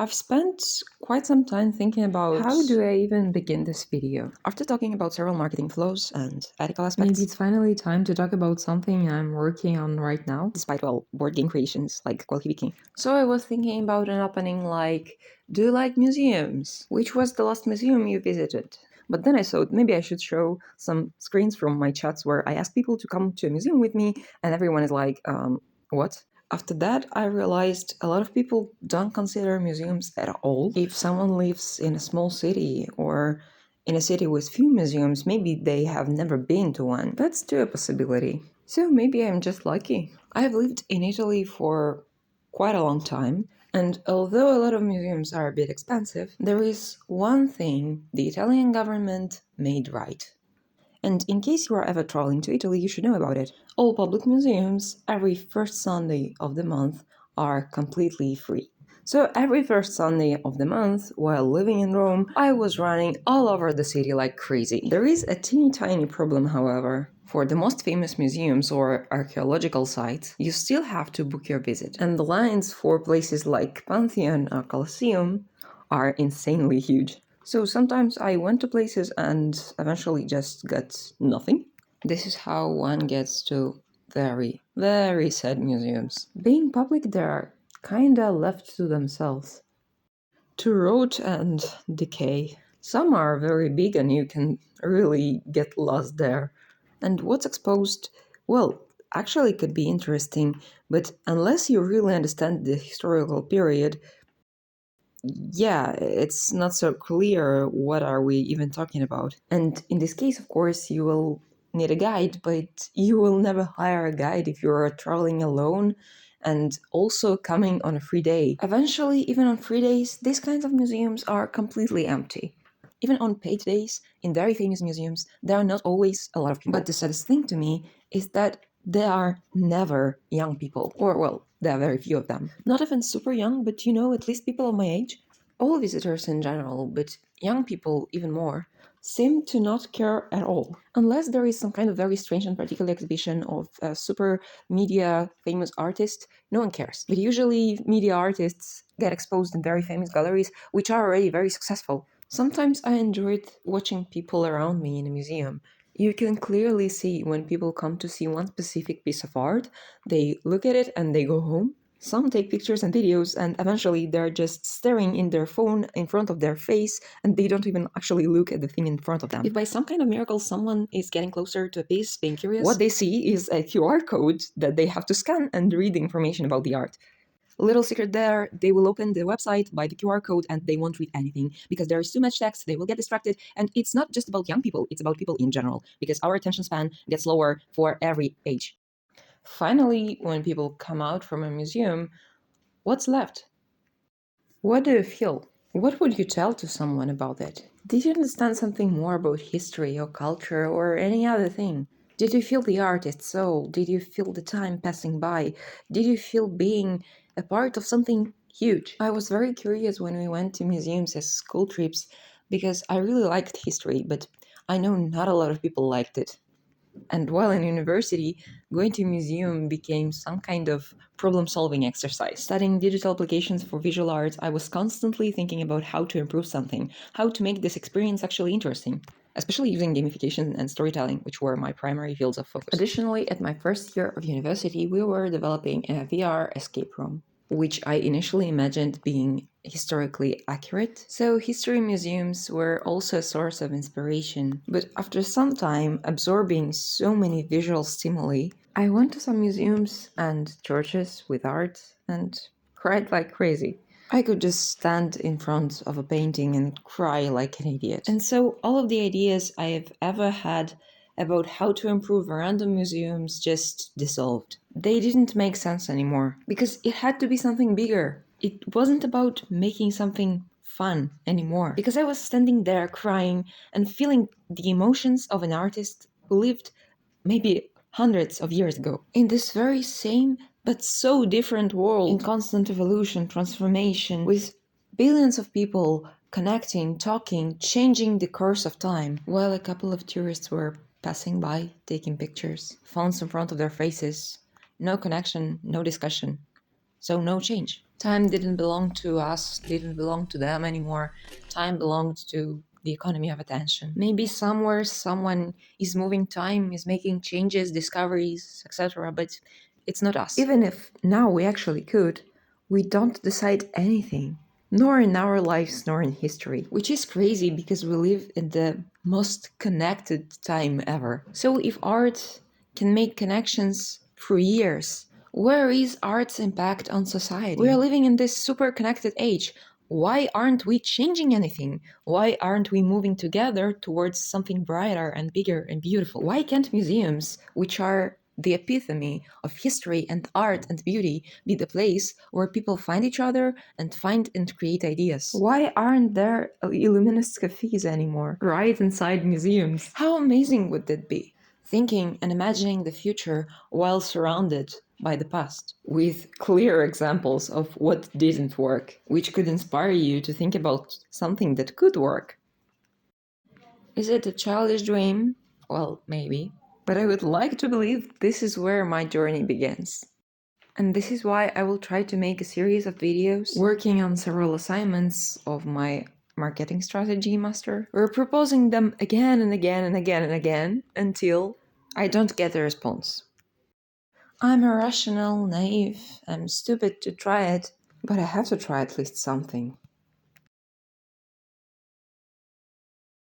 I've spent quite some time thinking about how do I even begin this video. After talking about several marketing flows and ethical aspects, maybe it's finally time to talk about something I'm working on right now, despite, well, board game creations like Quality Wiki. So I was thinking about an opening like, do you like museums? Which was the last museum you visited? But then I thought maybe I should show some screens from my chats where I ask people to come to a museum with me, and everyone is like, what? After that, I realized a lot of people don't consider museums at all. If someone lives in a small city or in a city with few museums, maybe they have never been to one. That's still a possibility. So maybe I'm just lucky. I have lived in Italy for quite a long time, and although a lot of museums are a bit expensive, there is one thing the Italian government made right. And in case you are ever traveling to Italy, you should know about it. All public museums, every first Sunday of the month, are completely free. So every first Sunday of the month, while living in Rome, I was running all over the city like crazy. There is a teeny tiny problem, however. For the most famous museums or archaeological sites, you still have to book your visit. And the lines for places like Pantheon or Colosseum are insanely huge. So sometimes I went to places and eventually just got nothing. This is how one gets to very, very sad museums. Being public, they are kinda left to themselves, to rot and decay. Some are very big and you can really get lost there. And what's exposed, well, actually could be interesting, but unless you really understand the historical period, yeah, it's not so clear what are we even talking about. And in this case, of course, you will need a guide, but you will never hire a guide if you're traveling alone and also coming on a free day. Eventually, even on free days, these kinds of museums are completely empty. Even on paid days, in very famous museums, there are not always a lot of people. But the saddest thing to me is that there are never young people. Or, well, there are very few of them. Not even super young, but at least people of my age. All visitors in general, but young people even more, seem to not care at all. Unless there is some kind of very strange and particular exhibition of a super media famous artist, no one cares. But usually media artists get exposed in very famous galleries, which are already very successful. Sometimes I enjoyed watching people around me in a museum. You can clearly see when people come to see one specific piece of art, they look at it and they go home. Some take pictures and videos and eventually they're just staring in their phone in front of their face and they don't even actually look at the thing in front of them. If by some kind of miracle someone is getting closer to a piece, being curious, what they see is a QR code that they have to scan and read the information about the art. Little secret there, they will open the website by the QR code and they won't read anything because there is too much text, they will get distracted, and it's not just about young people, it's about people in general because our attention span gets lower for every age. Finally, when people come out from a museum, what's left? What do you feel? What would you tell to someone about it? Did you understand something more about history or culture or any other thing? Did you feel the artist's soul? Did you feel the time passing by? Did you feel being a part of something huge? I was very curious when we went to museums as school trips because I really liked history, but I know not a lot of people liked it. And while in university, going to a museum became some kind of problem-solving exercise. Studying digital applications for visual arts, I was constantly thinking about how to improve something, how to make this experience actually interesting, especially using gamification and storytelling, which were my primary fields of focus. Additionally, at my first year of university, we were developing a VR escape room, which I initially imagined being historically accurate. So history museums were also a source of inspiration. But after some time absorbing so many visual stimuli, I went to some museums and churches with art and cried like crazy. I could just stand in front of a painting and cry like an idiot. And so all of the ideas I have ever had about how to improve random museums just dissolved. They didn't make sense anymore because it had to be something bigger. It wasn't about making something fun anymore because I was standing there crying and feeling the emotions of an artist who lived maybe hundreds of years ago in this very same but so different world in constant evolution, transformation, with billions of people connecting, talking, changing the course of time, while a couple of tourists were passing by, taking pictures, phones in front of their faces. No connection, no discussion. So no change. Time didn't belong to us, didn't belong to them anymore. Time belonged to the economy of attention. Maybe somewhere someone is moving time, is making changes, discoveries, etc., but it's not us. Even if now we actually could, we don't decide anything, nor in our lives, nor in history. Which is crazy because we live in the most connected time ever. So if art can make connections through years, where is art's impact on society? We are living in this super connected age. Why aren't we changing anything? Why aren't we moving together towards something brighter and bigger and beautiful? Why can't museums, which are the epitome of history and art and beauty, be the place where people find each other and find and create ideas? Why aren't there illuminist cafes anymore, right inside museums? How amazing would that be? Thinking and imagining the future while surrounded by the past, with clear examples of what didn't work, which could inspire you to think about something that could work. Is it a childish dream? Well, maybe. But I would like to believe this is where my journey begins. And this is why I will try to make a series of videos working on several assignments of my marketing strategy master. We're proposing them again and again and again and again until I don't get a response. I'm irrational, naive, I'm stupid to try it, but I have to try at least something.